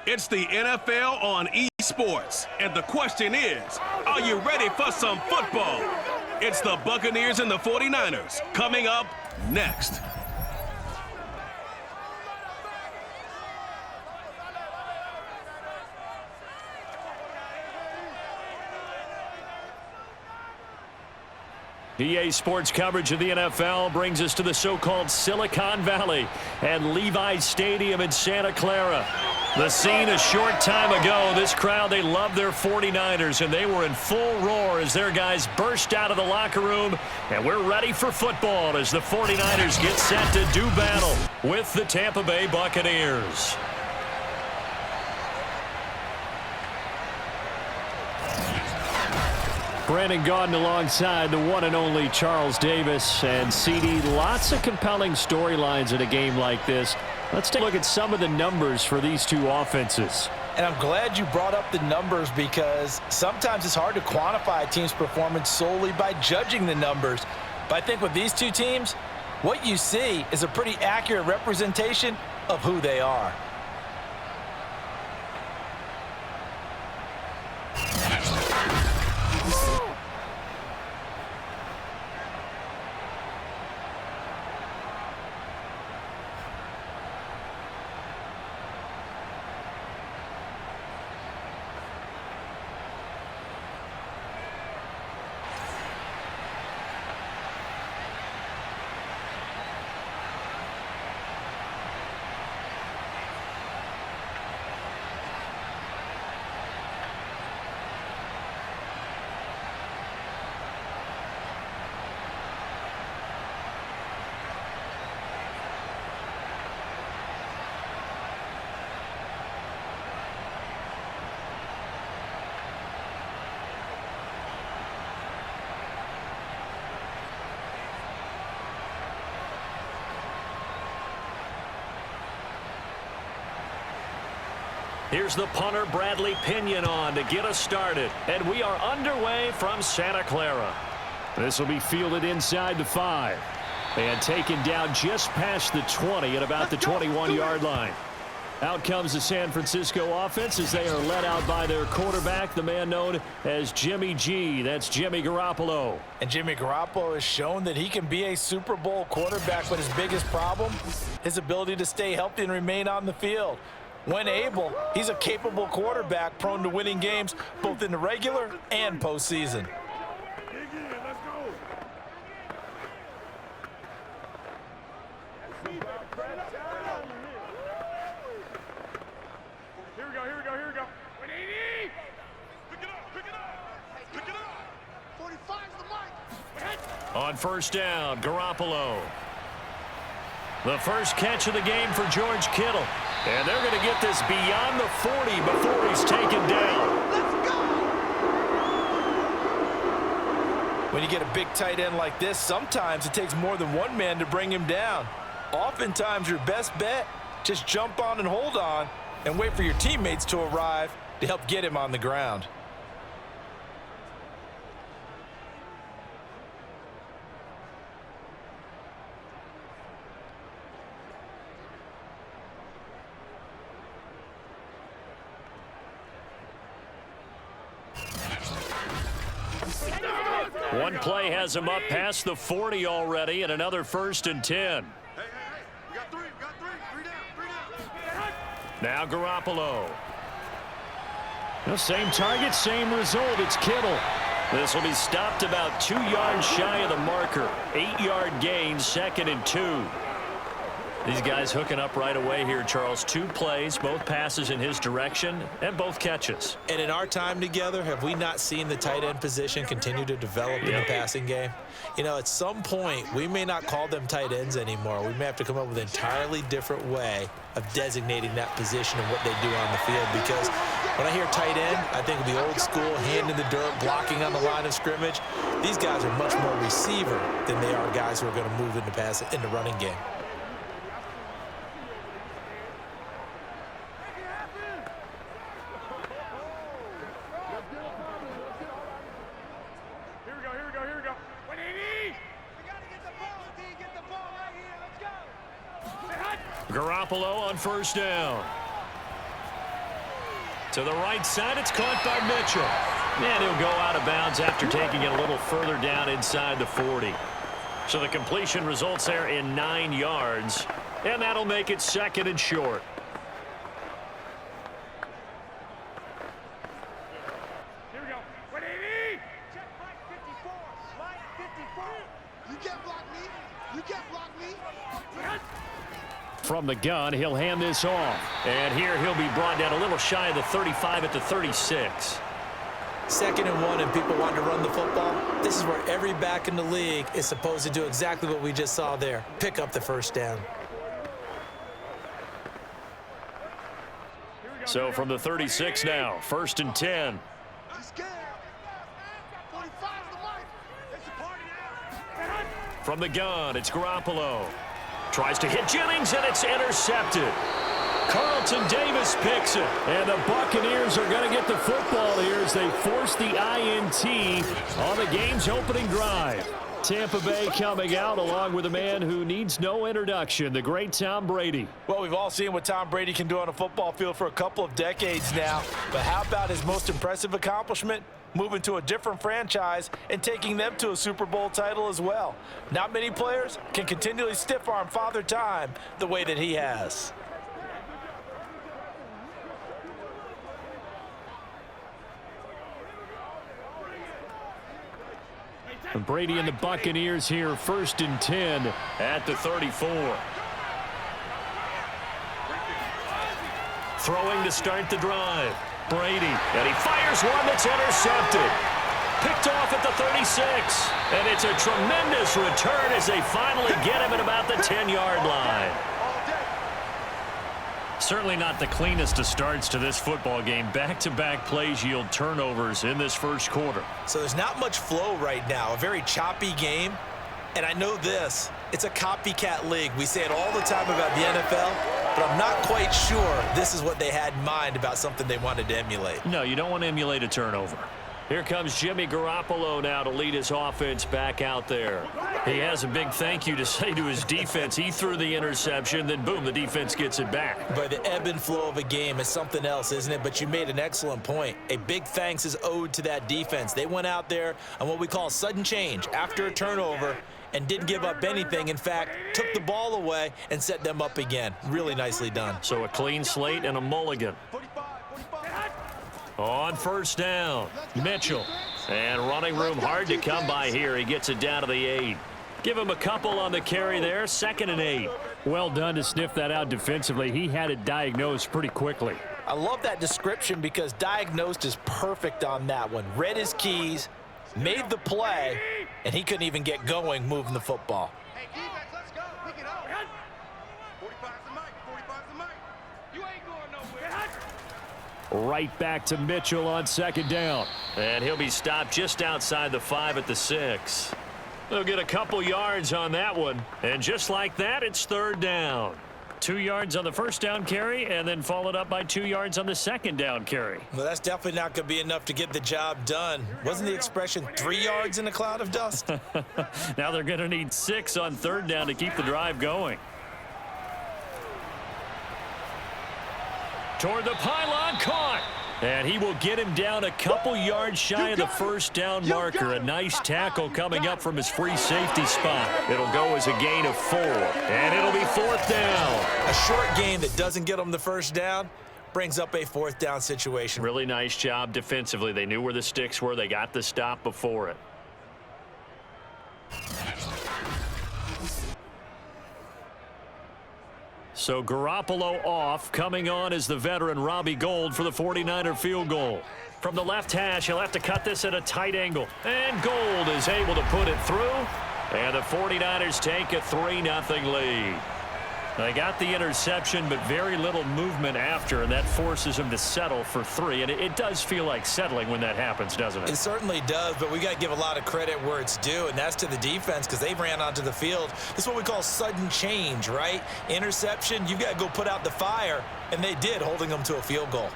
It's the NFL on eSports, and the question is, are you ready for some football? It's the Buccaneers and the 49ers coming up next. EA Sports coverage of the NFL brings us to the so-called Silicon Valley and Levi's Stadium in Santa Clara. The scene a short time ago. This crowd, they love their 49ers, and they were in full roar as their guys burst out of the locker room. And we're ready for football as the 49ers get set to do battle with the Tampa Bay Buccaneers. Brandon Gaudin alongside the one and only Charles Davis. And CD, lots of compelling storylines in a game like this. Let's take a look at some of the numbers for these two offenses. And I'm glad you brought up the numbers because sometimes it's hard to quantify a team's performance solely by judging the numbers. But I think with these two teams, what you see is a pretty accurate representation of who they are. Here's the punter, Bradley Pinion, on to get us started. And we are underway from Santa Clara. This will be fielded inside the 5. And taken down just past the 20 at about the 21-yard line. Out comes the San Francisco offense as they are led out by their quarterback, the man known as Jimmy G. That's Jimmy Garoppolo. And Jimmy Garoppolo has shown that he can be a Super Bowl quarterback, but his biggest problem, his ability to stay healthy and remain on the field. When able, he's a capable quarterback prone to winning games both in the regular and postseason. On first down, Garoppolo. The first catch of the game for George Kittle. And they're going to get this beyond the 40 before he's taken down. Let's go! When you get a big tight end like this, sometimes it takes more than one man to bring him down. Oftentimes, your best bet, just jump on and hold on and wait for your teammates to arrive to help get him on the ground. One play has him up past the 40 already, and another 1st and 10. We got three. Three down. Now Garoppolo. The same target, same result. It's Kittle. This will be stopped about 2 yards shy of the marker. 8-yard gain, 2nd and 2. These guys hooking up right away here, Charles. 2 plays, both passes in his direction, and both catches. And in our time together, have we not seen the tight end position continue to develop in the passing game? You know, at some point, we may not call them tight ends anymore. We may have to come up with an entirely different way of designating that position and what they do on the field. Because when I hear tight end, I think of the old school, hand in the dirt, blocking on the line of scrimmage. These guys are much more receiver than they are guys who are going to move in the running game. Garoppolo on first down. To the right side, it's caught by Mitchell. And he'll go out of bounds after taking it a little further down inside the 40. So the completion results there in 9 yards. And that'll make it 2nd and short. Here we go. Check line 54. Line 54. You can't block me. You can't block me. From the gun, he'll hand this off. And here he'll be brought down a little shy of the 35 at the 36. 2nd and 1 and people want to run the football. This is where every back in the league is supposed to do exactly what we just saw there. Pick up the first down. So from the 36 now, 1st and 10. He's scared. 45's the life. It's a party now. From the gun, it's Garoppolo. Tries to hit Jennings, and it's intercepted. Carlton Davis picks it. And the Buccaneers are going to get the football here as they force the INT on the game's opening drive. Tampa Bay coming out along with a man who needs no introduction, the great Tom Brady. Well, we've all seen what Tom Brady can do on a football field for a couple of decades now. But how about his most impressive accomplishment? Moving to a different franchise and taking them to a Super Bowl title as well. Not many players can continually stiff-arm Father Time the way that he has. And Brady and the Buccaneers here, 1st and 10 at the 34. Throwing to start the drive. Brady, and he fires one that's intercepted. Picked off at the 36. And it's a tremendous return as they finally get him at about the 10-yard line. Certainly not the cleanest of starts to this football game. Back-to-back plays yield turnovers in this first quarter. So there's not much flow right now. A very choppy game. And I know this. It's a copycat league. We say it all the time about the NFL, but I'm not quite sure this is what they had in mind about something they wanted to emulate. No, you don't want to emulate a turnover. Here comes Jimmy Garoppolo now to lead his offense back out there. He has a big thank you to say to his defense. He threw the interception, then boom, the defense gets it back. But the ebb and flow of a game is something else, isn't it? But you made an excellent point. A big thanks is owed to that defense. They went out there on what we call sudden change after a turnover and didn't give up anything. In fact, took the ball away and set them up again. Really nicely done. So a clean slate and a mulligan. 45. On 1st down, Mitchell. And running room hard to come by here. He gets it down to the 8. Give him a couple on the carry there, 2nd and 8. Well done to sniff that out defensively. He had it diagnosed pretty quickly. I love that description because diagnosed is perfect on that one. Read his keys, made the play, and he couldn't even get going moving the football. Hey, defense, let's go. Pick it up. 45's the mic. 45's the mic. You ain't going nowhere. Right back to Mitchell on 2nd down. And he'll be stopped just outside the 5 at the 6. They'll get a couple yards on that one. And just like that, it's 3rd down. 2 yards on the 1st down carry and then followed up by 2 yards on the 2nd down carry. Well, that's definitely not going to be enough to get the job done. Wasn't the expression 3 yards in a cloud of dust? Now they're going to need 6 on 3rd down to keep the drive going. Toward the pylon, caught. And he will get him down a couple yards shy of the 1st down marker. A nice tackle coming up from his free safety spot. It'll go as a gain of 4. And it'll be 4th down. A short gain that doesn't get them the 1st down brings up a 4th down situation. Really nice job defensively. They knew where the sticks were. They got the stop before it. So Garoppolo off. Coming on is the veteran Robbie Gould for the 49er field goal. From the left hash, he'll have to cut this at a tight angle. And Gould is able to put it through. And the 49ers take a 3-0 lead. They got the interception, but very little movement after, and that forces them to settle for 3. And it does feel like settling when that happens, doesn't it? It certainly does, but we got to give a lot of credit where it's due, and that's to the defense because they ran onto the field. This is what we call sudden change, right? Interception, you got to go put out the fire, and they did, holding them to a field goal.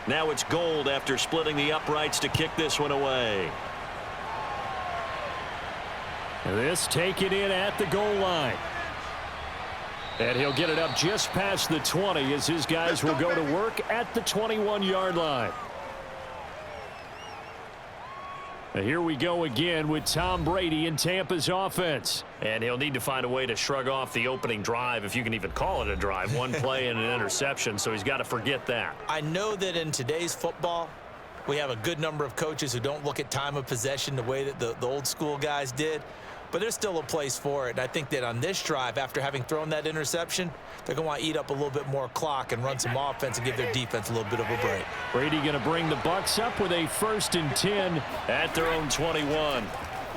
Now it's Gould after splitting the uprights to kick this one away. This taken in at the goal line. And he'll get it up just past the 20 as his guys will go to work at the 21-yard line. And here we go again with Tom Brady in Tampa's offense. And he'll need to find a way to shrug off the opening drive, if you can even call it a drive. One play and an interception, so he's got to forget that. I know that in today's football, we have a good number of coaches who don't look at time of possession the way that the old school guys did. But there's still a place for it. And I think that on this drive, after having thrown that interception, they're going to want to eat up a little bit more clock and run some offense and give their defense a little bit of a break. Brady going to bring the Bucs up with a 1st and 10 at their own 21.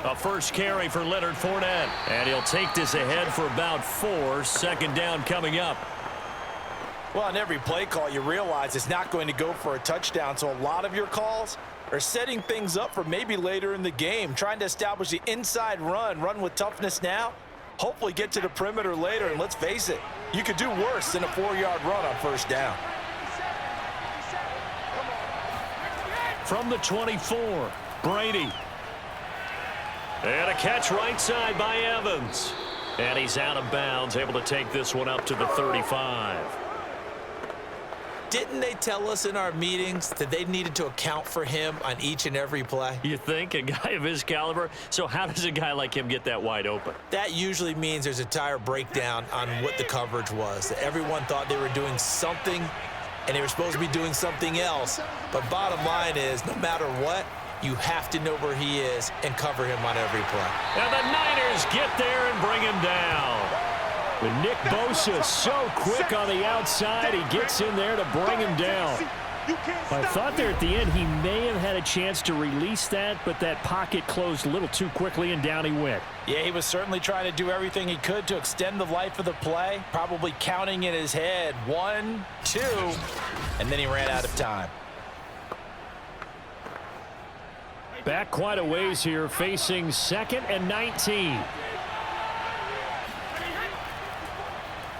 A first carry for Leonard Fournette. And he'll take this ahead for about 4. Second down coming up. Well, on every play call, you realize it's not going to go for a touchdown. So a lot of your calls are setting things up for maybe later in the game, trying to establish the inside run with toughness now, hopefully get to the perimeter later. And let's face it, you could do worse than a 4-yard run on first down. from the 24. Brady. And a catch right side by Evans. And he's out of bounds, able to take this one up to the 35. Didn't they tell us in our meetings that they needed to account for him on each and every play? You think? A guy of his caliber? So how does a guy like him get that wide open? That usually means there's a entire breakdown on what the coverage was. That everyone thought they were doing something, and they were supposed to be doing something else. But bottom line is, no matter what, you have to know where he is and cover him on every play. And the Niners get there and bring him down. With Nick Bosa so quick on the outside, he gets in there to bring him down. I thought there at the end he may have had a chance to release that, but that pocket closed a little too quickly, and down he went. Yeah, he was certainly trying to do everything he could to extend the life of the play, probably counting in his head 1, 2, and then he ran out of time. Back quite a ways here, facing 2nd and 19.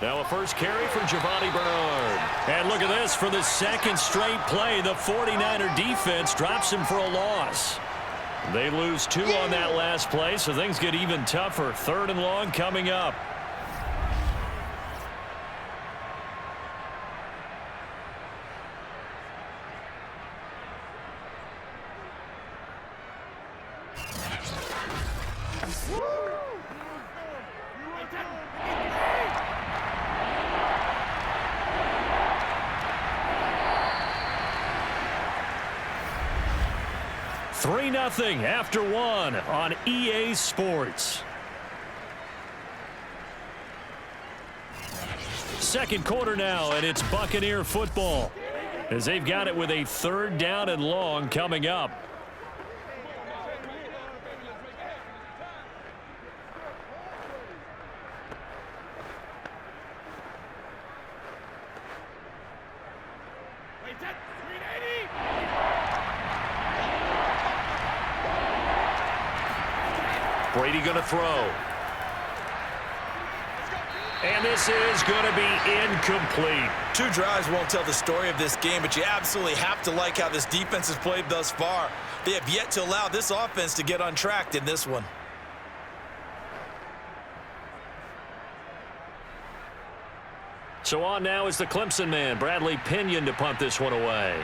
Now a first carry from Giovanni Bernard. And look at this, for the second straight play, the 49er defense drops him for a loss. They lose 2 on that last play, so things get even tougher. 3rd and long coming up. Nothing after 1 on EA Sports. Second quarter now, and it's Buccaneer football as they've got it with a 3rd down and long coming up. Brady going to throw. And this is going to be incomplete. 2 drives won't tell the story of this game, but you absolutely have to like how this defense has played thus far. They have yet to allow this offense to get untracked in this one. So on now is the Clemson man, Bradley Pinion, to punt this one away.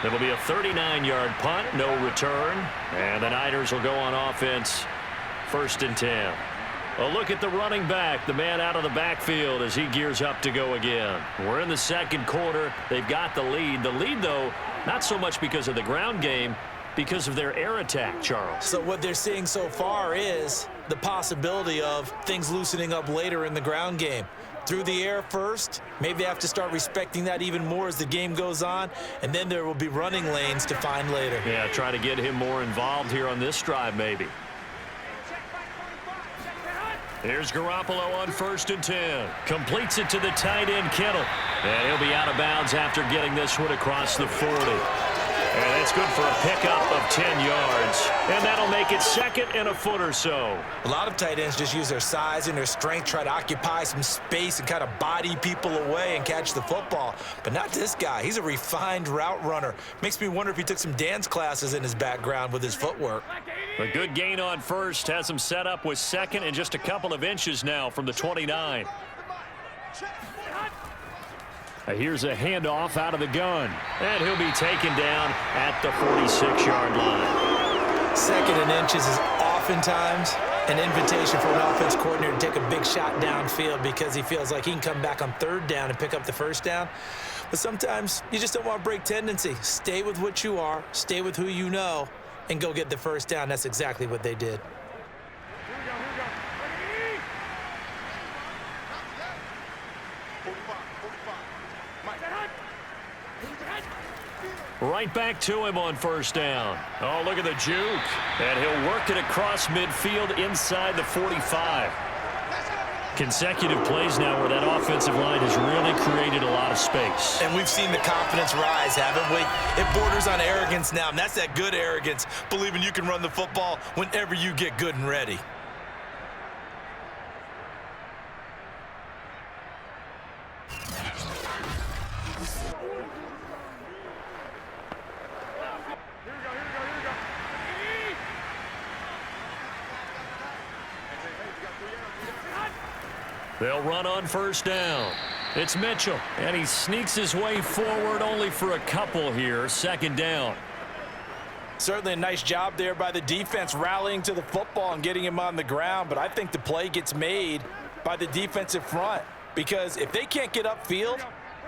It'll be a 39-yard punt, no return. And the Niners will go on offense, 1st and 10. A look at the running back, the man out of the backfield as he gears up to go again. We're in the second quarter. They've got the lead. The lead, though, not so much because of the ground game, because of their air attack, Charles. So what they're seeing so far is the possibility of things loosening up later in the ground game. Through the air first, maybe they have to start respecting that even more as the game goes on, and then there will be running lanes to find later. Yeah, try to get him more involved here on this drive, maybe. Here's Garoppolo on 1st and 10. Completes it to the tight end, Kittle. And he'll be out of bounds after getting this one across the 40. And that's good for a pickup of 10 yards. And that'll make it 2nd and a foot or so. A lot of tight ends just use their size and their strength, try to occupy some space and kind of body people away and catch the football. But not this guy. He's a refined route runner. Makes me wonder if he took some dance classes in his background with his footwork. A good gain on first has him set up with 2nd and just a couple of inches now from the 29. Here's a handoff out of the gun. And he'll be taken down at the 46-yard line. 2nd and inches is oftentimes an invitation for an offense coordinator to take a big shot downfield because he feels like he can come back on 3rd down and pick up the 1st down. But sometimes you just don't want to break tendency. Stay with what you are, stay with who you know, and go get the 1st down. That's exactly what they did. Right back to him on 1st down. Oh, look at the juke. And he'll work it across midfield inside the 45. Consecutive plays now where that offensive line has really created a lot of space. And we've seen the confidence rise, haven't we? It borders on arrogance now, and that's that good arrogance, believing you can run the football whenever you get good and ready. They'll run on 1st down. It's Mitchell, and he sneaks his way forward only for a couple here. 2nd down. Certainly a nice job there by the defense rallying to the football and getting him on the ground, but I think the play gets made by the defensive front because if they can't get upfield,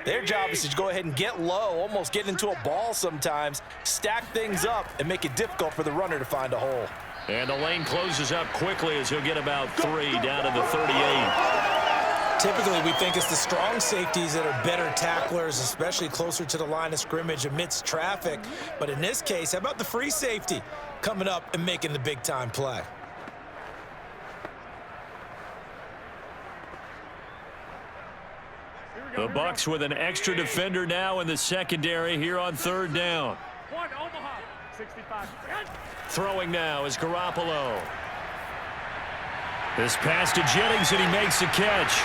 their job is to go ahead and get low, almost get into a ball sometimes, stack things up, and make it difficult for the runner to find a hole. And the lane closes up quickly as he'll get about 3 down to the 38. Typically, we think it's the strong safeties that are better tacklers, especially closer to the line of scrimmage amidst traffic. But in this case, how about the free safety coming up and making the big-time play? The Bucs with an extra defender now in the secondary here on 3rd down. Omaha, 65. Throwing now is Garoppolo. This pass to Jennings, and he makes the catch.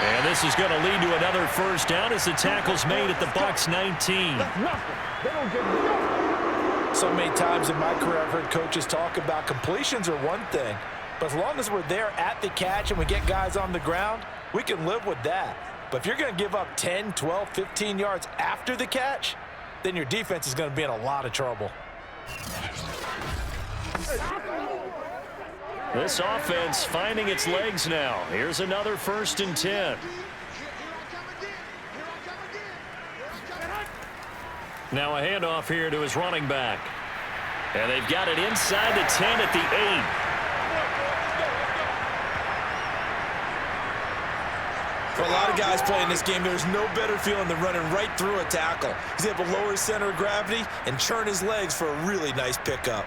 And this is going to lead to another 1st down as the tackle's made at the Bucs 19. So many times in my career, I've heard coaches talk about completions are one thing, but as long as we're there at the catch and we get guys on the ground, we can live with that. But if you're going to give up 10, 12, 15 yards after the catch, then your defense is going to be in a lot of trouble. This offense finding its legs now. Here's another 1st and 10. Now a handoff here to his running back. And they've got it inside the 10 at the 8. For a lot of guys playing this game, there's no better feeling than running right through a tackle. He's able to lower his center of gravity and churn his legs for a really nice pickup.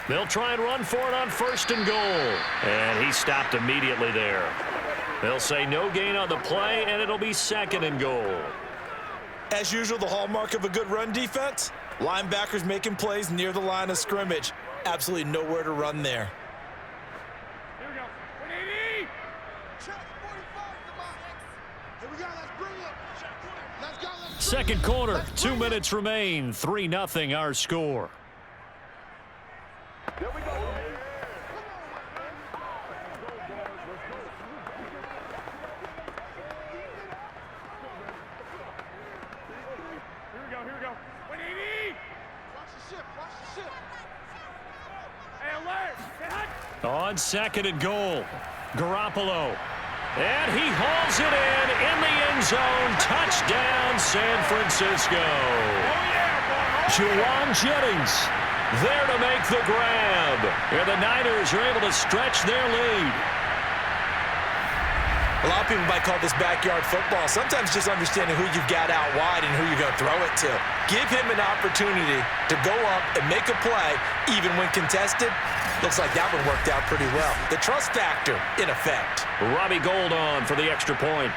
They'll try and run for it on 1st and goal. And he stopped immediately there. They'll say no gain on the play, and it'll be 2nd and goal. As usual, the hallmark of a good run defense, linebackers making plays near the line of scrimmage. Absolutely nowhere to run there. Here we go. 180. Check 45. Here we go. Let's bring it. Let's go. Second quarter, 2 minutes remain. 3-0 our score. There we go. Here we go. 180. Watch the ship. Hey, alert. Hey, hut. On 2nd and goal, Garoppolo. And he hauls it in the end zone. Touchdown, San Francisco. Oh, yeah, boy. Juwan Jennings there to make the grab. And the Niners are able to stretch their lead. A A lot of people might call this backyard football. Sometimes just understanding who you've got out wide and who you're going to throw it to. Give him an opportunity to go up and make a play, even when contested. Looks like that one worked out pretty well. The trust factor in effect. Robbie Gould on for the extra point.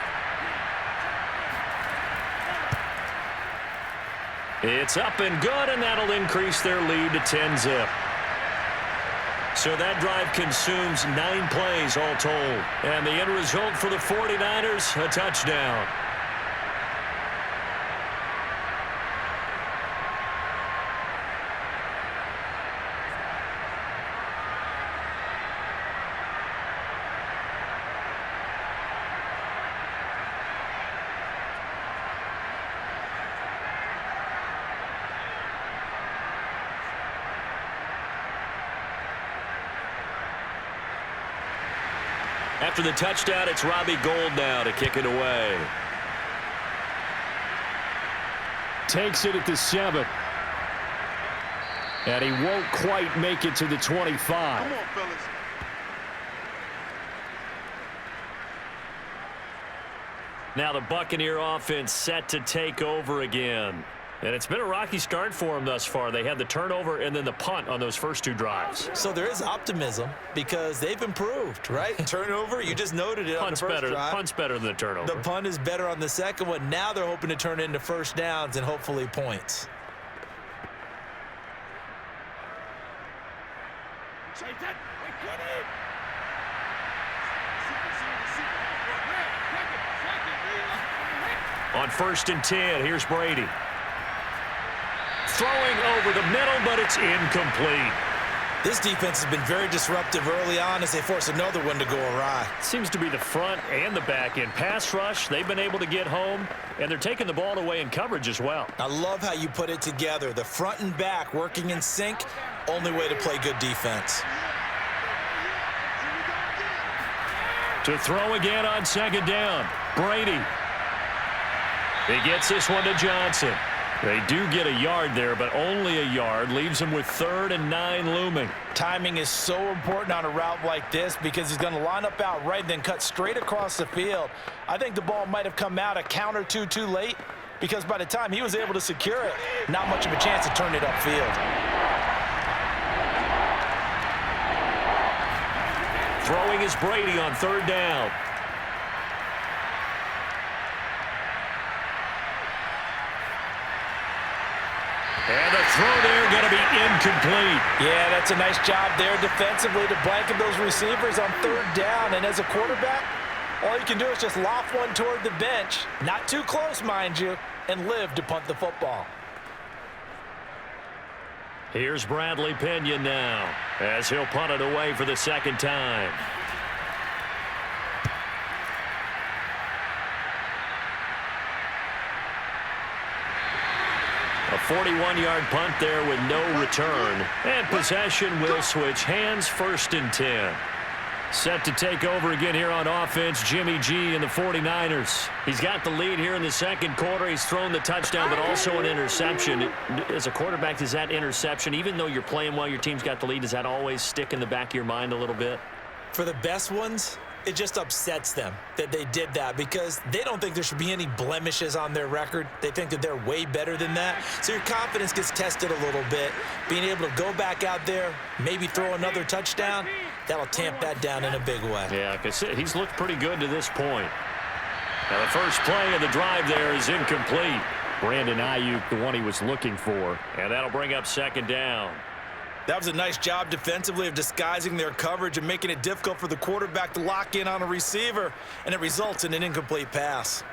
It's up and good, and that'll increase their lead to 10-zip. So that drive consumes 9 plays all told. And the end result for the 49ers, a touchdown. After the touchdown, it's Robbie Gould now to kick it away. Takes it at the 7. And he won't quite make it to the 25. Come on, fellas. Now the Buccaneer offense set to take over again. And it's been a rocky start for them thus far. They had the turnover and then the punt on those first 2 drives. So there is optimism because they've improved, right? Turnover, you just noted it on the first drive. Punt's better than the turnover. The punt is better on the second one. Now they're hoping to turn it into first downs and hopefully points. On 1st and 10, here's Brady. Throwing over the middle, but it's incomplete. This defense has been very disruptive early on as they force another one to go awry. Seems to be the front and the back end. Pass rush, they've been able to get home, and they're taking the ball away in coverage as well. I love how you put it together. The front and back working in sync, only way to play good defense. To throw again on 2nd down, Brady. He gets this one to Johnson. They do get a yard there, but only a yard. Leaves him with 3rd and 9 looming. Timing is so important on a route like this because he's going to line up out right and then cut straight across the field. I think the ball might have come out a count or two too late because by the time he was able to secure it, not much of a chance to turn it upfield. Throwing is Brady on 3rd down. And the throw there going to be incomplete. Yeah, that's a nice job there defensively to blanket those receivers on 3rd down. And as a quarterback, all you can do is just loft one toward the bench. Not too close, mind you, and live to punt the football. Here's Bradley Pinion now as he'll punt it away for the 2nd time. A 41-yard punt there with no return. And possession will switch hands. 1st and 10. Set to take over again here on offense, Jimmy G and the 49ers. He's got the lead here in the 2nd quarter. He's thrown the touchdown, but also an interception. As a quarterback, does that interception, even though you're playing well, your team's got the lead, does that always stick in the back of your mind a little bit? For the best ones, it just upsets them that they did that because they don't think there should be any blemishes on their record. They think that they're way better than that. So your confidence gets tested a little bit. Being able to go back out there, maybe throw another touchdown, that'll tamp that down in a big way. Yeah, because he's looked pretty good to this point. Now the first play of the drive there is incomplete. Brandon Ayuk, the one he was looking for. And that'll bring up 2nd down. That was a nice job defensively of disguising their coverage and making it difficult for the quarterback to lock in on a receiver, and it results in an incomplete pass.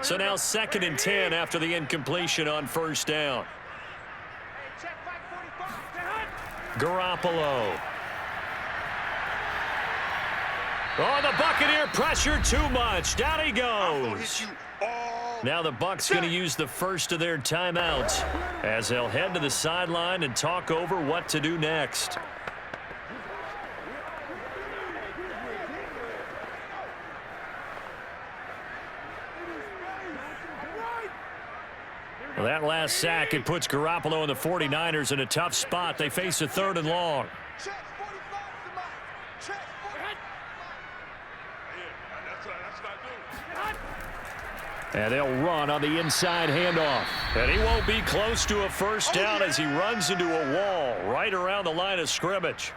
So now 2nd and 10 after the incompletion on 1st down. Garoppolo. Oh, the Buccaneer pressure too much. Down he goes. Now the Bucs going to use the first of their timeouts as they'll head to the sideline and talk over what to do next. Well, that last sack, it puts Garoppolo and the 49ers in a tough spot. They face a 3rd and long. And they'll run on the inside handoff. And he won't be close to a first down as he runs into a wall right around the line of scrimmage.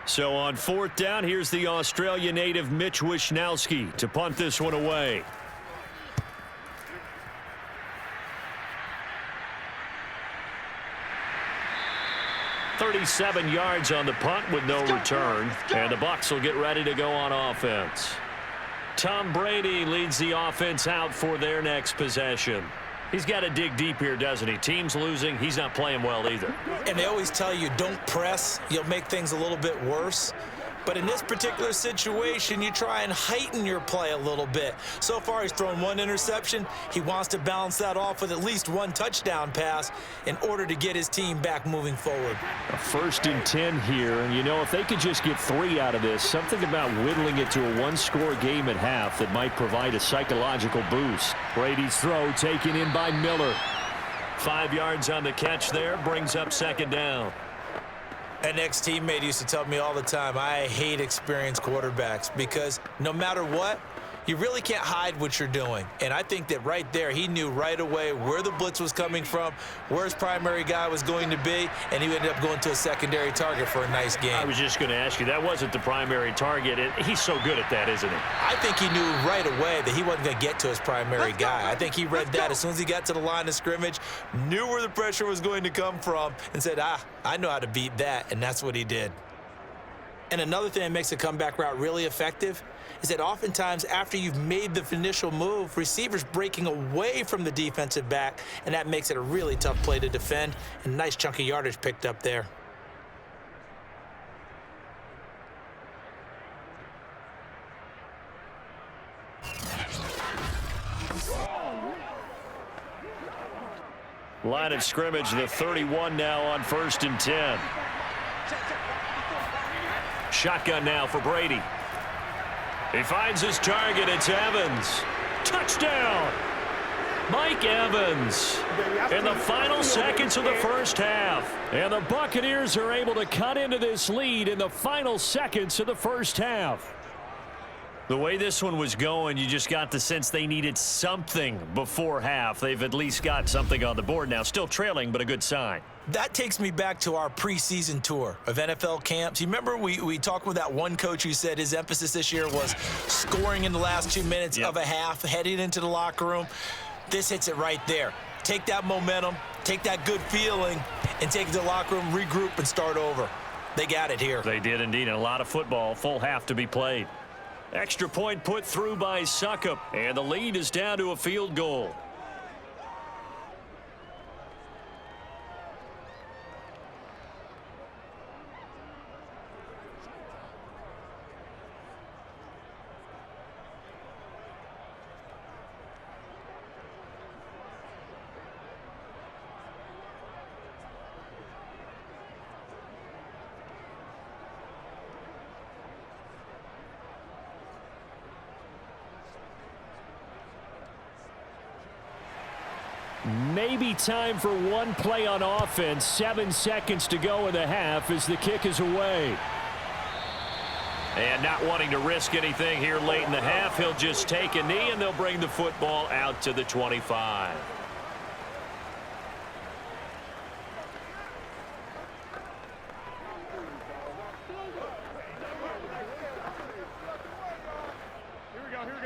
So on fourth down, here's the Australia native Mitch Wishnowsky to punt this one away. $37 yards on the punt with no return. And the Bucs will get ready to go on offense. Tom Brady leads the offense out for their next possession. He's got to dig deep here, doesn't he? Team's losing. He's not playing well either. And they always tell you, don't press. You'll make things a little bit worse. But in this particular situation, you try and heighten your play a little bit. So far, he's thrown one interception. He wants to balance that off with at least one touchdown pass in order to get his team back moving forward. A 1st and 10 here, and you know, if they could just get 3 out of this, something about whittling it to a one-score game at half that might provide a psychological boost. Brady's throw taken in by Miller. 5 yards on the catch there, brings up 2nd down. An ex-teammate used to tell me all the time, I hate experienced quarterbacks because no matter what, you really can't hide what you're doing. And I think that right there, he knew right away where the blitz was coming from, where his primary guy was going to be, and he ended up going to a secondary target for a nice game. I was just going to ask you, that wasn't the primary target. He's so good at that, isn't he? I think he knew right away that he wasn't going to get to his primary guy. I think he read that as soon as he got to the line of scrimmage, knew where the pressure was going to come from, and said, I know how to beat that, and that's what he did. And another thing that makes a comeback route really effective is that oftentimes after you've made the initial move, receivers breaking away from the defensive back, and that makes it a really tough play to defend. And nice chunk of yardage picked up there. Line of scrimmage, the 31 now on 1st and 10. Shotgun now for Brady. He finds his target. It's Evans. Touchdown! Mike Evans in the final seconds of the first half. And the Buccaneers are able to cut into this lead in the final seconds of the first half. The way this one was going, you just got the sense they needed something before half. They've at least got something on the board now. Still trailing, but a good sign. That takes me back to our preseason tour of NFL camps. You remember we talked with that one coach who said his emphasis this year was scoring in the last 2 minutes of a half, heading into the locker room. This hits it right there. Take that momentum, take that good feeling, and take it to the locker room, regroup, and start over. They got it here. They did indeed, and a lot of football, full half to be played. Extra point put through by Suckup, and the lead is down to a field goal. Maybe time for one play on offense. 7 seconds to go in the half as the kick is away. And not wanting to risk anything here late in the half, he'll just take a knee, and they'll bring the football out to the 25.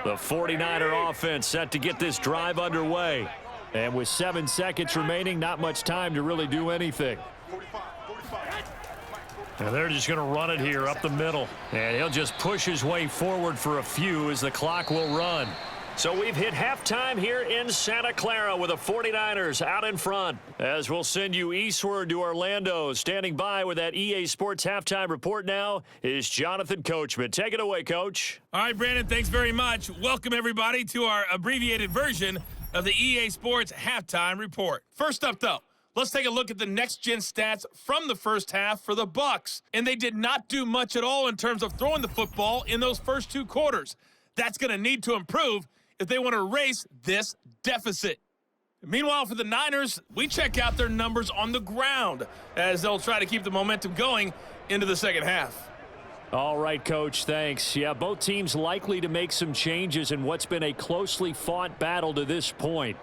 The 49er offense set to get this drive underway. And with 7 seconds remaining, not much time to really do anything. And they're just going to run it here up the middle. And he'll just push his way forward for a few as the clock will run. So we've hit halftime here in Santa Clara with the 49ers out in front. As we'll send you eastward to Orlando. Standing by with that EA Sports halftime report now is Jonathan Coachman. Take it away, Coach. All right, Brandon, thanks very much. Welcome, everybody, to our abbreviated version of the EA Sports halftime report. First up, though, let's take a look at the next-gen stats from the first half for the Bucs. And they did not do much at all in terms of throwing the football in those first 2 quarters. That's going to need to improve if they want to erase this deficit. Meanwhile, for the Niners, we check out their numbers on the ground as they'll try to keep the momentum going into the second half. All right, Coach, thanks. Yeah, both teams likely to make some changes in what's been a closely fought battle to this point.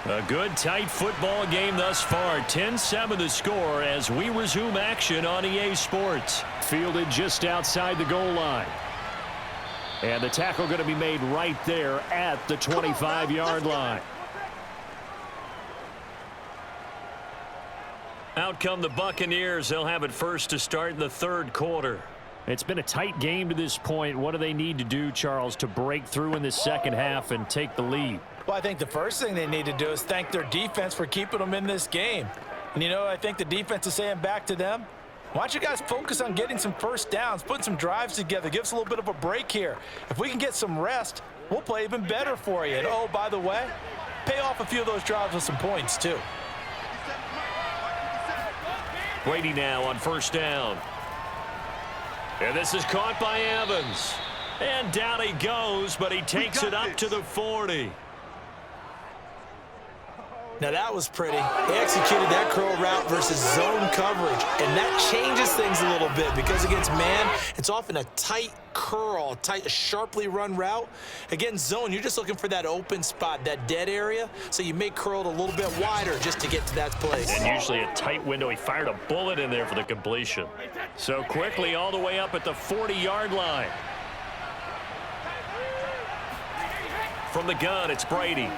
A good, tight football game thus far. 10-7 the score as we resume action on EA Sports. Fielded just outside the goal line. And the tackle going to be made right there at the 25-yard line. Out come the Buccaneers. They'll have it first to start in the third quarter. It's been a tight game to this point. What do they need to do, Charles, to break through in the second half and take the lead? Well, I think the first thing they need to do is thank their defense for keeping them in this game. And, you know, I think the defense is saying back to them, why don't you guys focus on getting some first downs, putting some drives together, give us a little bit of a break here. If we can get some rest, we'll play even better for you. And, oh, by the way, pay off a few of those drives with some points, too. Brady now on first down. And this is caught by Evans. And down he goes, but he takes it up to the 40. Now that was pretty. They executed that curl route versus zone coverage, and that changes things a little bit because against man, it's often a tight curl, tight, sharply run route. Against zone, you're just looking for that open spot, that dead area, so you may curl it a little bit wider just to get to that place. And usually a tight window. He fired a bullet in there for the completion. So quickly all the way up at the 40-yard line. From the gun, it's Brady.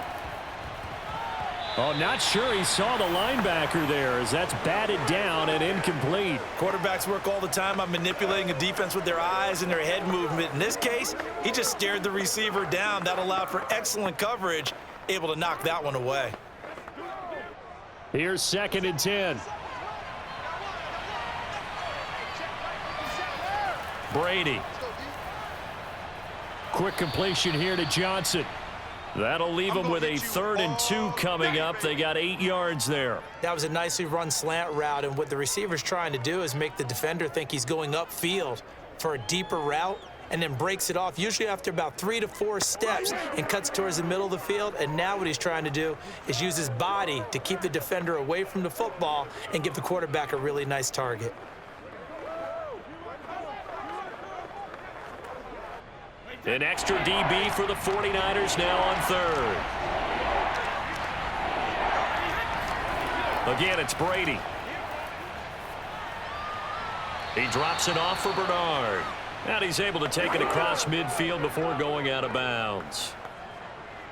Oh, not sure he saw the linebacker there as that's batted down and incomplete. Quarterbacks work all the time on manipulating a defense with their eyes and their head movement. In this case, he just stared the receiver down. That allowed for excellent coverage, able to knock that one away. Here's 2nd and 10. Brady. Quick completion here to Johnson. That'll leave them with a 3rd and 2 coming up. They got 8 yards there. That was a nicely run slant route, and what the receiver's trying to do is make the defender think he's going upfield for a deeper route and then breaks it off, usually after about 3 to 4 steps, and cuts towards the middle of the field. And now what he's trying to do is use his body to keep the defender away from the football and give the quarterback a really nice target. An extra DB for the 49ers now on 3rd. Again, it's Brady. He drops it off for Bernard. And he's able to take it across midfield before going out of bounds.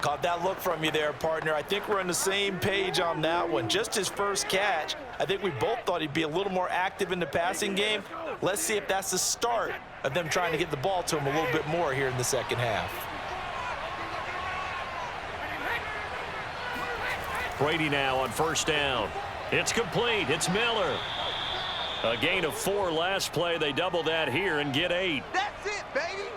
Caught that look from you there, partner. I think we're on the same page on that one. Just his first catch. I think we both thought he'd be a little more active in the passing game. Let's see if that's the start of them trying to get the ball to him a little bit more here in the second half. Brady now on first down. It's complete. It's Miller. A gain of 4 last play. They double that here and get 8. That's it, baby.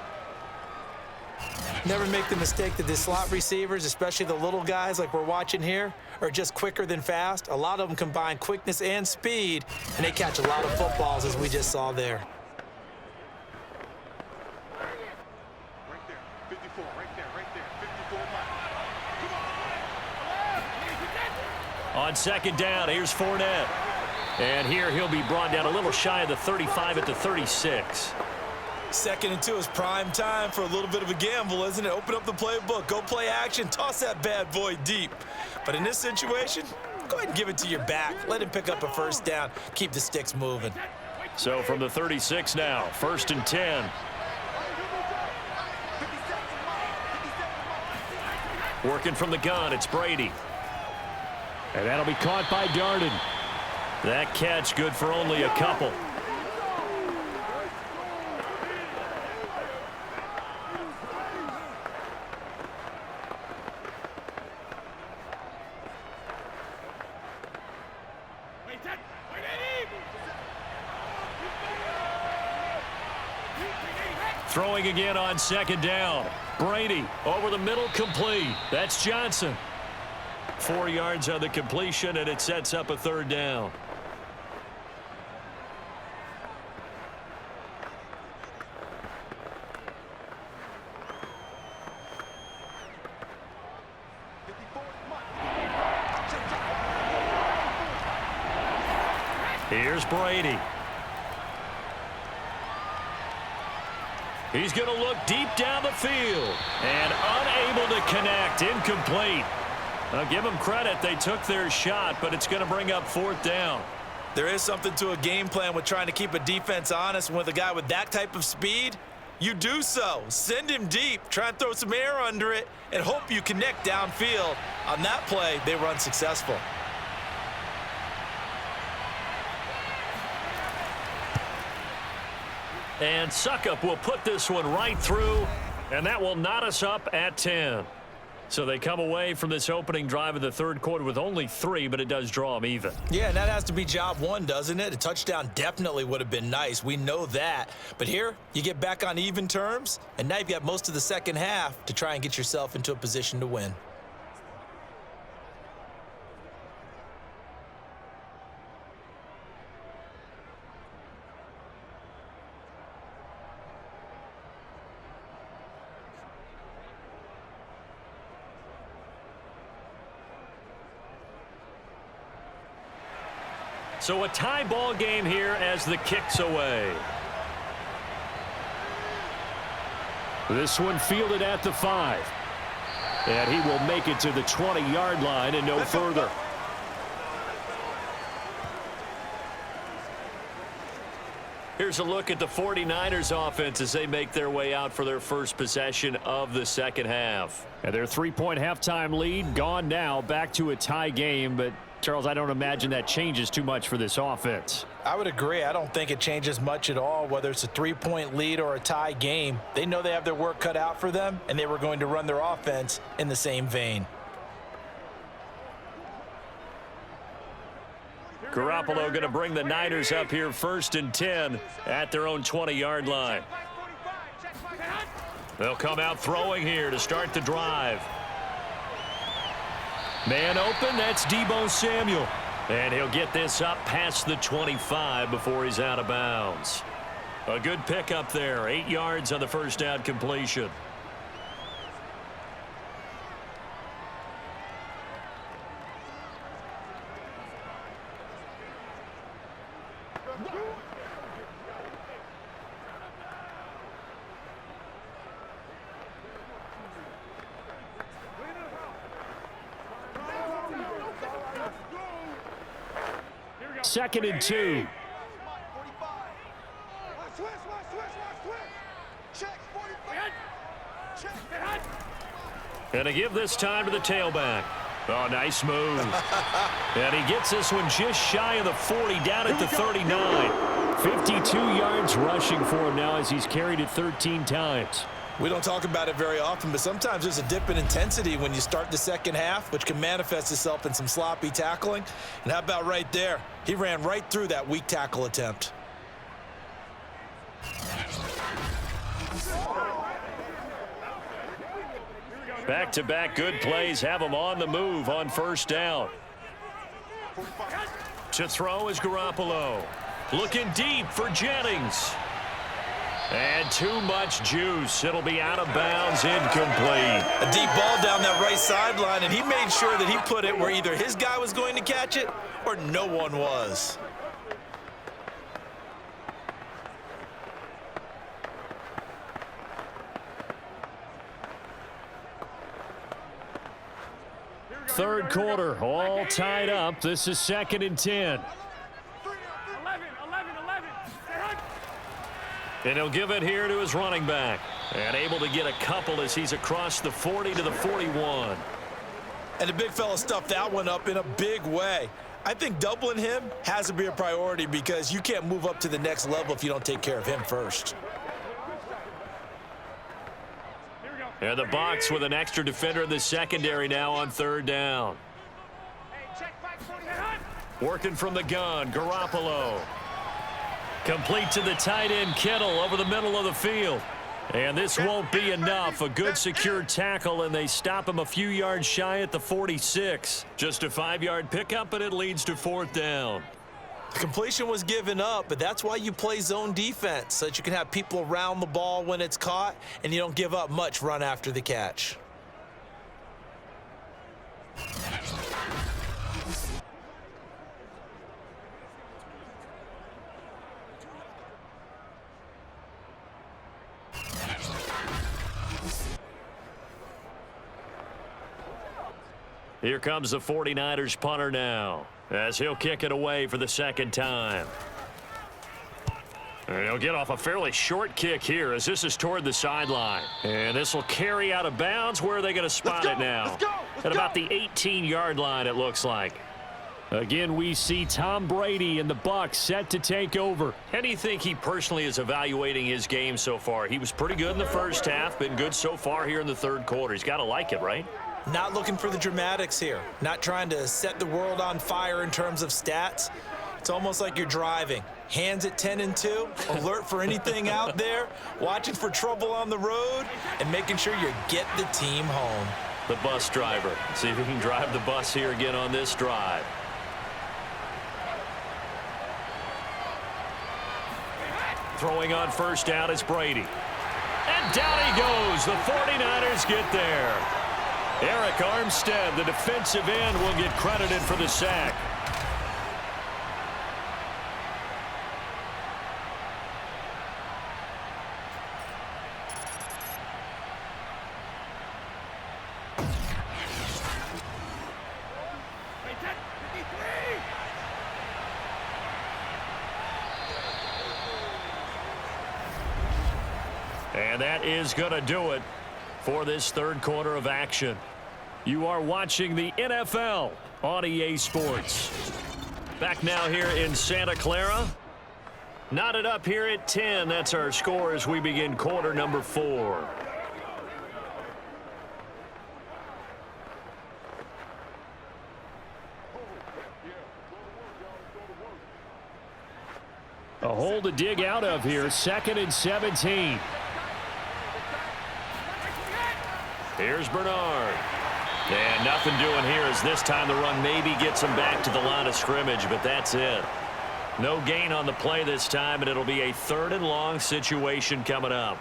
Never make the mistake that the slot receivers, especially the little guys like we're watching here, are just quicker than fast. A lot of them combine quickness and speed, and they catch a lot of footballs, as we just saw there. Right there, 54, right there, 54 miles. On second down, here's Fournette. And here he'll be brought down a little shy of the 35 at the 36. 2nd and 2 is prime time for a little bit of a gamble, isn't it? Open up the playbook, go play action, toss that bad boy deep. But in this situation, go ahead and give it to your back. Let him pick up a first down. Keep the sticks moving. So from the 36 now, 1st and 10. Working from the gun, it's Brady. And that'll be caught by Darden. That catch good for only a couple. Throwing again on second down. Brady over the middle, complete. That's Johnson. 4 yards on the completion, and it sets up a third down. Here's Brady. He's going to look deep down the field and unable to connect. Incomplete. I'll give them credit. They took their shot, but it's going to bring up fourth down. There is something to a game plan with trying to keep a defense honest. And with a guy with that type of speed, you do so. Send him deep. Try and throw some air under it and hope you connect downfield. On that play, they were unsuccessful. And Suckup will put this one right through, and that will knot us up at 10. So they come away from this opening drive of the third quarter with only 3, but it does draw them even. Yeah, and that has to be job one, doesn't it? A touchdown definitely would have been nice. We know that. But here, you get back on even terms, and now you've got most of the second half to try and get yourself into a position to win. So a tie ball game here as the kick's away. This one fielded at the 5. And he will make it to the 20-yard line and no further. Here's a look at the 49ers offense as they make their way out for their first possession of the second half. And their 3-point halftime lead gone now, back to a tie game, but Charles, I don't imagine that changes too much for this offense. I would agree. I don't think it changes much at all, whether it's a 3-point lead or a tie game. They know they have their work cut out for them, and they were going to run their offense in the same vein. Garoppolo going to bring the Niners up here 1st and 10 at their own 20-yard line. They'll come out throwing here to start the drive. Man open, that's Deebo Samuel. And he'll get this up past the 25 before he's out of bounds. A good pickup there, 8 yards on the first down completion. Second and 2. And to give this time to the tailback. Oh, nice move. And he gets this one just shy of the 40, down at the 39. 52 yards rushing for him now as he's carried it 13 times. We don't talk about it very often, but sometimes there's a dip in intensity when you start the second half, which can manifest itself in some sloppy tackling. And how about right there? He ran right through that weak tackle attempt. Back-to-back good plays have him on the move on first down. To throw is Garoppolo. Looking deep for Jennings. And too much juice. It'll be out of bounds, incomplete. A deep ball down that right sideline, and he made sure that he put it where either his guy was going to catch it or no one was. Third quarter, all tied up. This is 2nd and 10. And he'll give it here to his running back. And able to get a couple as he's across the 40 to the 41. And the big fella stuffed that one up in a big way. I think doubling him has to be a priority because you can't move up to the next level if you don't take care of him first. And the Bucs with an extra defender in the secondary now on third down. Working from the gun, Garoppolo. Complete to the tight end, Kittle, over the middle of the field. And this won't be enough. A good secure tackle, and they stop him a few yards shy at the 46. Just a 5-yard pickup, and it leads to 4th down. The completion was given up, but that's why you play zone defense, so that you can have people around the ball when it's caught, and you don't give up much run after the catch. Here comes the 49ers punter now, as he'll kick it away for the 2nd time. And he'll get off a fairly short kick here, as this is toward the sideline. And this will carry out of bounds. Where are they going to spot it now? At about the 18-yard line, it looks like. Again, we see Tom Brady and the Bucs set to take over. How do you think he personally is evaluating his game so far? He was pretty good in the first half, been good so far here in the 3rd quarter. He's got to like it, right? Not looking for the dramatics here. Not trying to set the world on fire in terms of stats. It's almost like you're driving. Hands at 10 and 2, alert for anything out there, watching for trouble on the road, and making sure you get the team home. The bus driver. See if he can drive the bus here again on this drive. Throwing on 1st down is Brady. And down he goes. The 49ers get there. Eric Armstead, the defensive end, will get credited for the sack. And that is going to do it for this 3rd quarter of action. You are watching the NFL on EA Sports. Back now here in Santa Clara. Knotted up here at 10. That's our score as we begin quarter number 4. A hole to dig out of here. 2nd and 17. Here's Bernard. And nothing doing here as this time the run maybe gets him back to the line of scrimmage, but that's it. No gain on the play this time, and it'll be a 3rd and long situation coming up.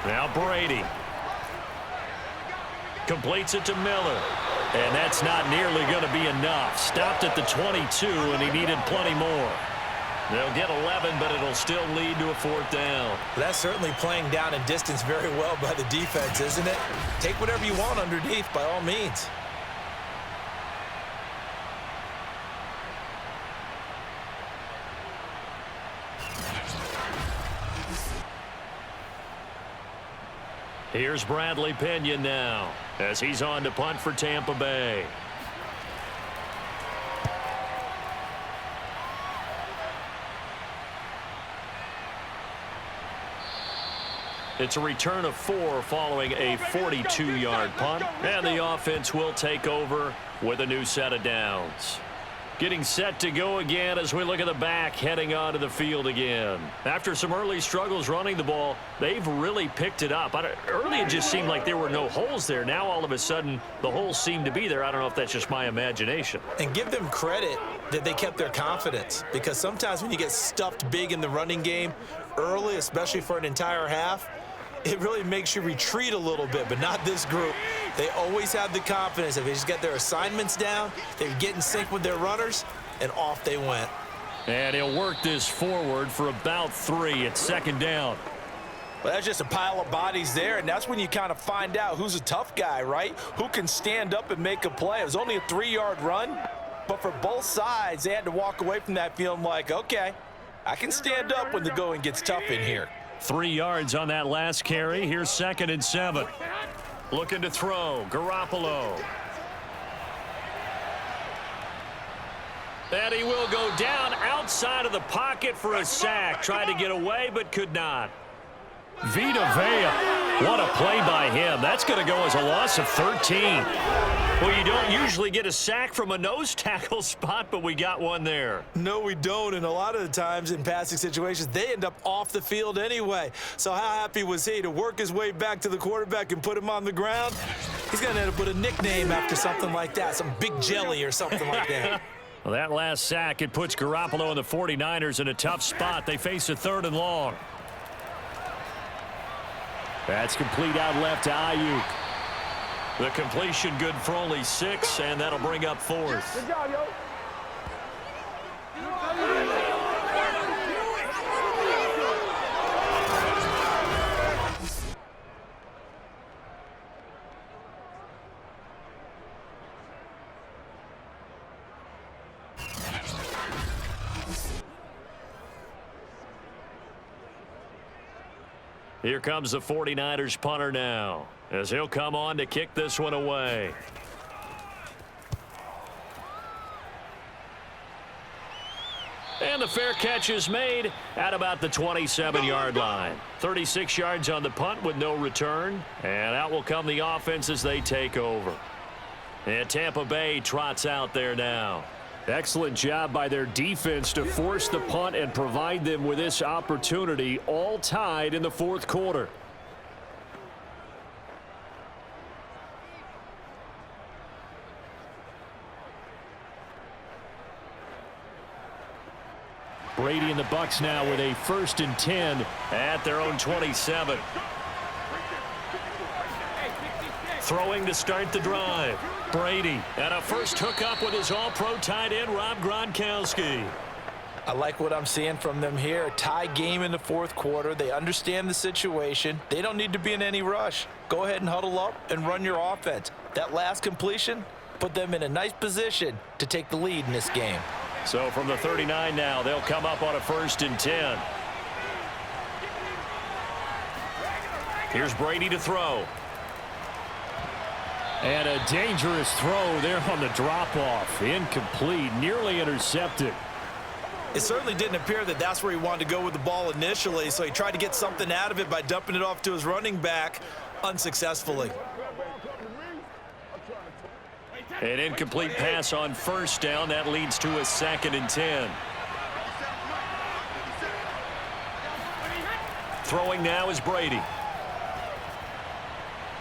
Now Brady. Completes it to Miller. And that's not nearly going to be enough. Stopped at the 22, and he needed plenty more. They'll get 11, but it'll still lead to a 4th down. That's certainly playing down and distance very well by the defense, isn't it? Take whatever you want underneath by all means. Here's Bradley Pinion now as he's on to punt for Tampa Bay. It's a return of 4 following a 42-yard punt, and the offense will take over with a new set of downs. Getting set to go again as we look at the back heading onto the field again. After some early struggles running the ball, they've really picked it up. Early it just seemed like there were no holes there. Now all of a sudden the holes seem to be there. I don't know if that's just my imagination. And give them credit that they kept their confidence, because sometimes when you get stuffed big in the running game early, especially for an entire half, it really makes you retreat a little bit, but not this group. They always have the confidence. If they just get their assignments down, they get in sync with their runners, and off they went. And he'll work this forward for about 3 at 2nd down. Well, that's just a pile of bodies there, and that's when you kind of find out who's a tough guy, right? Who can stand up and make a play. It was only a 3-yard run, but for both sides, they had to walk away from that feeling like, okay, I can stand up when the going gets tough in here. 3 yards on that last carry. Here's 2nd and 7. Looking to throw. Garoppolo. And he will go down outside of the pocket for a sack. Tried to get away, but could not. Vita Vea What a play by him. That's going to go as a loss of 13. Well, you don't usually get a sack from a nose tackle spot, but we got one there. No, we don't, and a lot of the times in passing situations, they end up off the field anyway. So how happy was he to work his way back to the quarterback and put him on the ground? He's going to end up with a nickname after something like that, some Big Jelly or something like that. Well, that last sack, it puts Garoppolo and the 49ers in a tough spot. They face a 3rd and long. That's complete out left to Ayuk. The completion good for only 6, and that'll bring up 4th. Good job, yo. Here comes the 49ers punter now, as he'll come on to kick this one away. And the fair catch is made at about the 27-yard line. 36 yards on the punt with no return. And out will come the offense as they take over. And Tampa Bay trots out there now. Excellent job by their defense to force the punt and provide them with this opportunity, all tied in the 4th quarter. Brady and the Bucs now with a 1st and 10 at their own 27. Throwing to start the drive. Brady, and a first hookup with his all-pro tight end, Rob Gronkowski. I like what I'm seeing from them here. A tie game in the 4th quarter. They understand the situation. They don't need to be in any rush. Go ahead and huddle up and run your offense. That last completion put them in a nice position to take the lead in this game. So from the 39 now, they'll come up on a 1st and 10. Here's Brady to throw. And a dangerous throw there on the drop-off. Incomplete, nearly intercepted. It certainly didn't appear that that's where he wanted to go with the ball initially, so he tried to get something out of it by dumping it off to his running back unsuccessfully. An incomplete pass on 1st down. That leads to a 2nd and 10. Throwing now is Brady.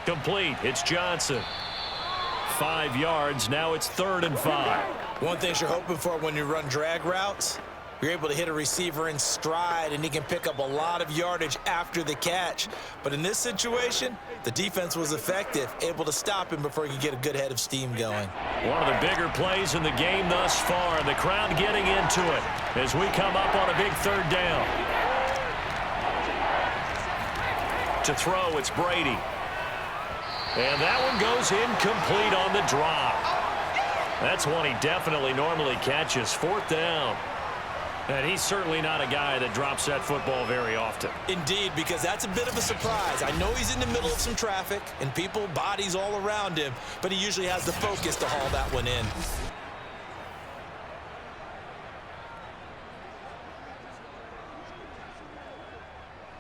Complete. It's Johnson. 5 yards. Now it's 3rd and 5. One thing you're hoping for when you run drag routes, you're able to hit a receiver in stride, and he can pick up a lot of yardage after the catch. But in this situation, the defense was effective, able to stop him before he could get a good head of steam going. One of the bigger plays in the game thus far. The crowd getting into it as we come up on a big 3rd down. To throw, it's Brady. And that one goes incomplete on the drop. That's one he definitely normally catches. 4th down. And he's certainly not a guy that drops that football very often. Indeed, because that's a bit of a surprise. I know he's in the middle of some traffic and people, bodies all around him, but he usually has the focus to haul that one in.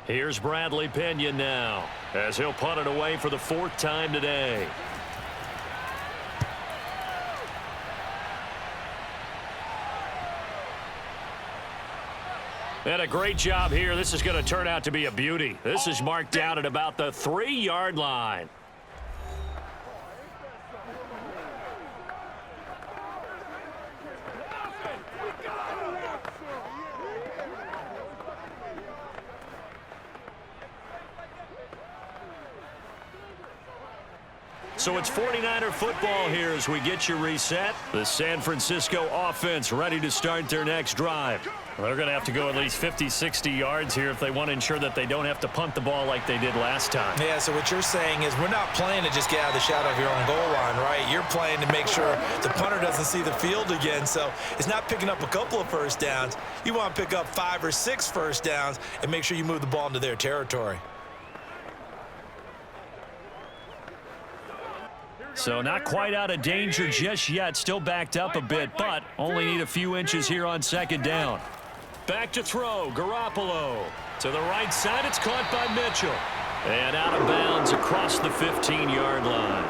Here's Bradley Pinion now, as he'll punt it away for the 4th time today. And a great job here. This is going to turn out to be a beauty. This is marked down at about the 3-yard line. So it's 49er football here as we get you reset. The San Francisco offense ready to start their next drive. They're going to have to go at least 50, 60 yards here if they want to ensure that they don't have to punt the ball like they did last time. Yeah, so what you're saying is we're not playing to just get out of the shadow of your own goal line, right? You're playing to make sure the punter doesn't see the field again. So it's not picking up a couple of first downs. You want to pick up 5 or 6 first downs and make sure you move the ball into their territory. So not quite out of danger just yet. Still backed up a bit, but only need a few inches here on 2nd down. Back to throw. Garoppolo. To the right side. It's caught by Mitchell. And out of bounds across the 15-yard line.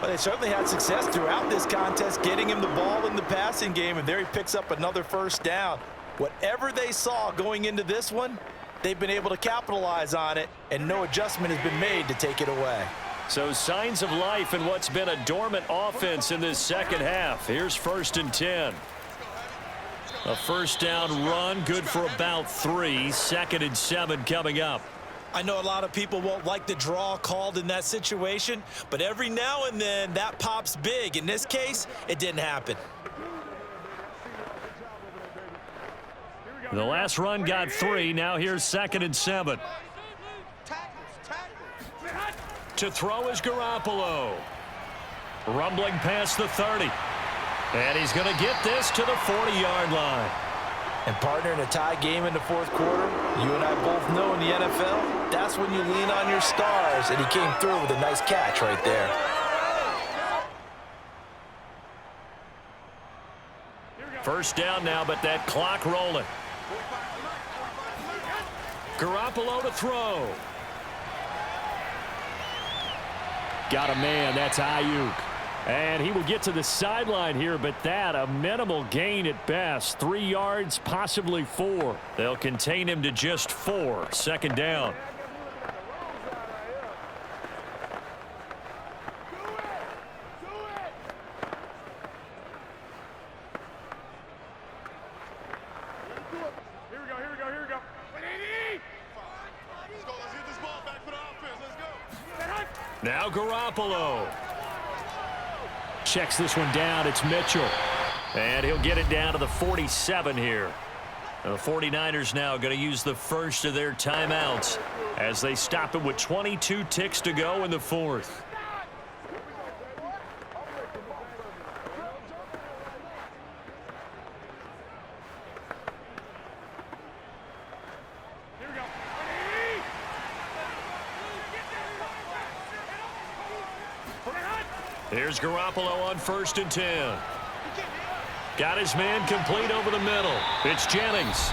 Well, they certainly had success throughout this contest getting him the ball in the passing game, and there he picks up another first down. Whatever they saw going into this one, they've been able to capitalize on it, and no adjustment has been made to take it away. So signs of life in what's been a dormant offense in this second half. Here's 1st and 10. A first down run, good for about 3. 2nd and 7 coming up. I know a lot of people won't like the draw called in that situation, but every now and then that pops big. In this case, it didn't happen. The last run got 3. Now here's 2nd and 7. To throw is Garoppolo. Rumbling past the 30. And he's going to get this to the 40-yard line. And partner, in a tie game in the fourth quarter, you and I both know in the NFL, that's when you lean on your stars, and he came through with a nice catch right there. First down now, but that clock rolling. Garoppolo to throw. Got a man. That's Ayuk. And he will get to the sideline here, but that a minimal gain at best. 3 yards, possibly 4. They'll contain him to just 4. 2nd down. Now Garoppolo. Checks this one down. It's Mitchell. And he'll get it down to the 47 here. The 49ers now going to use the first of their timeouts as they stop it with 22 ticks to go in the 4th. Here's Garoppolo on 1st and 10. Got his man complete over the middle. It's Jennings.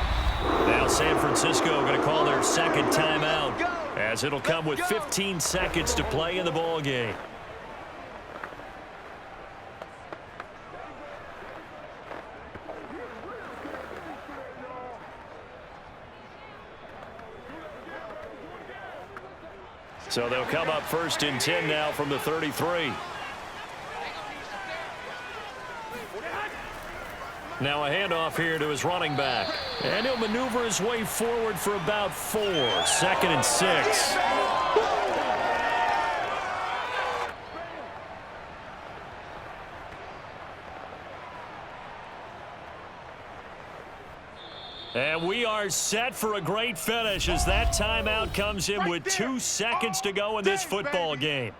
Now San Francisco going to call their 2nd timeout as it'll come with 15 seconds to play in the ball game. So they'll come up 1st and 10 now from the 33. Now a handoff here to his running back. And he'll maneuver his way forward for about 4. 2nd and 6. And we are set for a great finish as that timeout comes in with 2 seconds to go in this football game.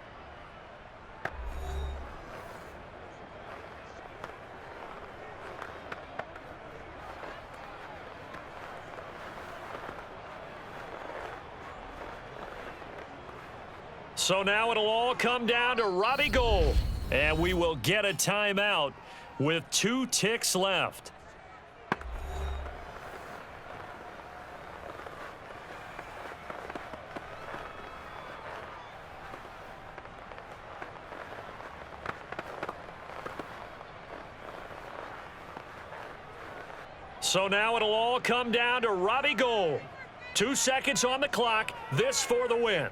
So now it'll all come down to Robbie Gould. And we will get a timeout with 2 ticks left. So now it'll all come down to Robbie Gould. 2 seconds on the clock. This for the win.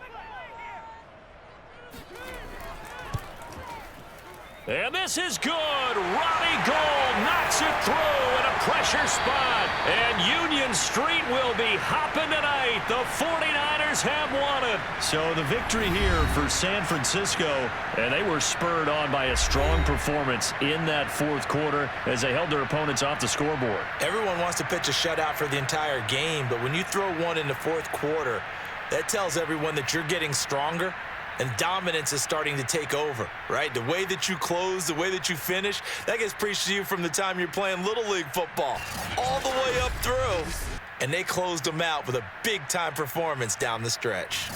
And this is good. Robbie Gould knocks it through in a pressure spot. And Union Street will be hopping tonight. The 49ers have won it. So the victory here for San Francisco. And they were spurred on by a strong performance in that 4th quarter as they held their opponents off the scoreboard. Everyone wants to pitch a shutout for the entire game, but when you throw one in the 4th quarter, that tells everyone that you're getting stronger. And dominance is starting to take over, right? The way that you close, the way that you finish, that gets preached to you from the time you're playing Little League football all the way up through. And they closed them out with a big-time performance down the stretch.